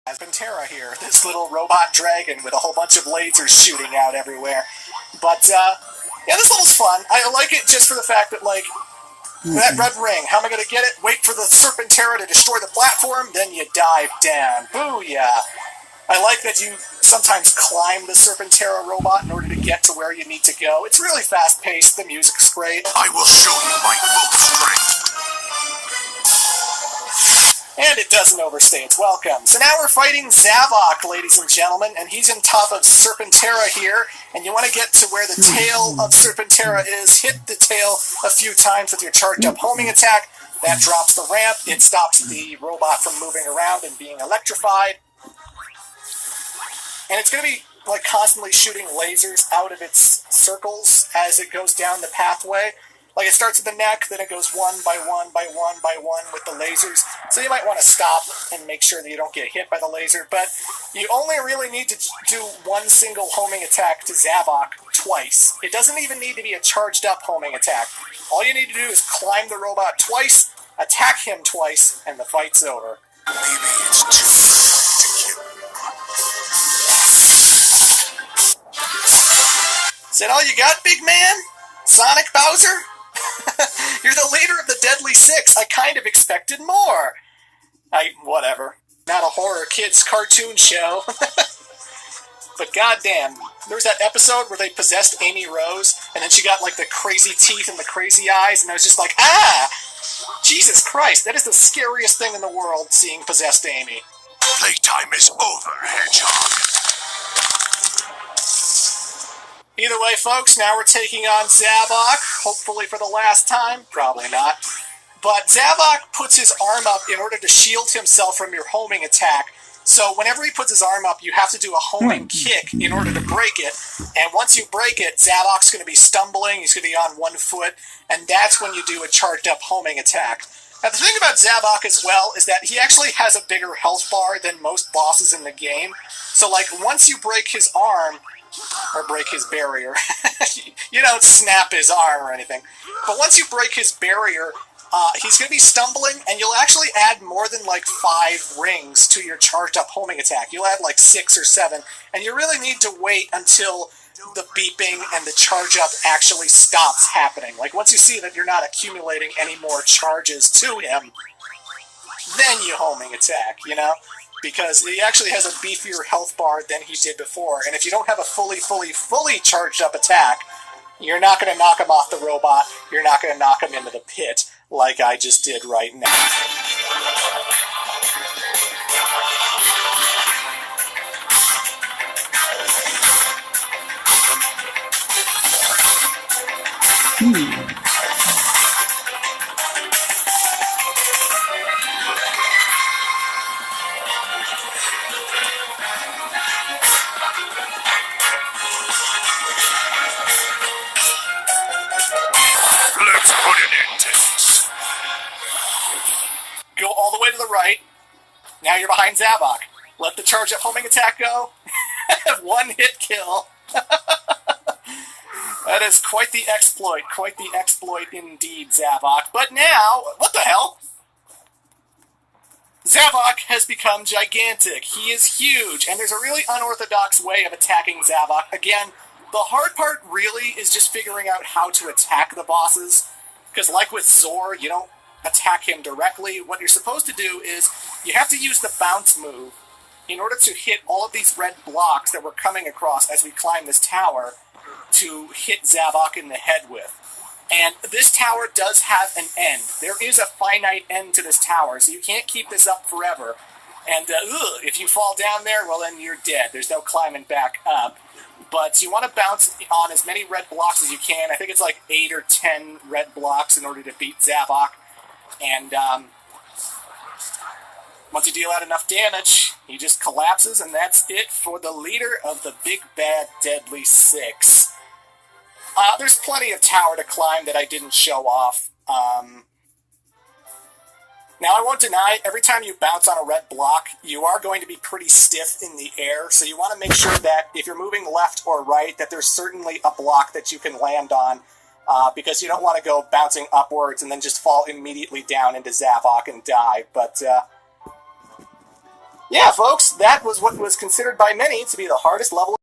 Pantera here, this little robot dragon with a whole bunch of lasers shooting out everywhere. But, yeah, this level's fun. I like it just for the fact that, like, that red ring, how am I going to get it? Wait for the Serpentera to destroy the platform, then you dive down. Booyah! I like that you sometimes climb the Serpentera robot in order to get to where you need to go. It's really fast-paced, the music's great. I will show you my full strength. And it doesn't overstay its welcome. So now we're fighting Zavok, ladies and gentlemen, and he's on top of Serpentera here, and you want to get to where the tail of Serpentera is, hit the tail a few times with your charged up homing attack. That drops the ramp, it stops the robot from moving around and being electrified. And it's going to be like constantly shooting lasers out of its circles as it goes down the pathway. Like, it starts at the neck, then it goes one by one by one by one with the lasers. So you might want to stop and make sure that you don't get hit by the laser. But you only really need to do one single homing attack to Zavok twice. It doesn't even need to be a charged up homing attack. All you need to do is climb the robot twice, attack him twice, and the fight's over. Maybe it's too late to kill you. Is that all you got, big man? Sonic Bowser? You're the leader of the Deadly Six. I kind of expected more. Whatever. Not a horror kids cartoon show. But goddamn, there was that episode where they possessed Amy Rose, and then she got like the crazy teeth and the crazy eyes, and I was just like, ah! Jesus Christ, that is the scariest thing in the world, seeing possessed Amy. Playtime is over, Hedgehog. Either way, folks, now we're taking on Zavok, hopefully for the last time. Probably not. But Zavok puts his arm up in order to shield himself from your homing attack. So whenever he puts his arm up, you have to do a homing kick in order to break it. And once you break it, Zavok's going to be stumbling, he's going to be on one foot, and that's when you do a charged up homing attack. Now the thing about Zavok as well is that he actually has a bigger health bar than most bosses in the game. So like, once you break his arm, or break his barrier. You don't snap his arm or anything. But once you break his barrier, he's going to be stumbling, and you'll actually add more than like 5 rings to your charged up homing attack. You'll add like 6 or 7, and you really need to wait until the beeping and the charge up actually stops happening. Like, once you see that you're not accumulating any more charges to him, then you homing attack, you know? Because he actually has a beefier health bar than he did before, and if you don't have a fully charged up attack, you're not going to knock him off the robot, you're not going to knock him into the pit, like I just did right now. Let's put an end to this. Go all the way to the right. Now you're behind Zavok. Let the charge up homing attack go. One hit kill. That is quite the exploit indeed, Zavok. But now, what the hell? Zavok has become gigantic. He is huge, and there's a really unorthodox way of attacking Zavok. Again, the hard part really is just figuring out how to attack the bosses, because like with Zor, you don't attack him directly. What you're supposed to do is, you have to use the bounce move in order to hit all of these red blocks that we're coming across as we climb this tower to hit Zavok in the head with. And this tower does have an end. There is a finite end to this tower, so you can't keep this up forever. And if you fall down there, well then you're dead. There's no climbing back up. But you want to bounce on as many red blocks as you can. I think it's like 8 or 10 red blocks in order to beat Zavok. And once you deal out enough damage, he just collapses, and that's it for the leader of the Big Bad Deadly Six. There's plenty of tower to climb that I didn't show off. Now, I won't deny, every time you bounce on a red block, you are going to be pretty stiff in the air, so you want to make sure that if you're moving left or right, that there's certainly a block that you can land on, because you don't want to go bouncing upwards and then just fall immediately down into Zavok and die. But Yeah, folks, that was what was considered by many to be the hardest level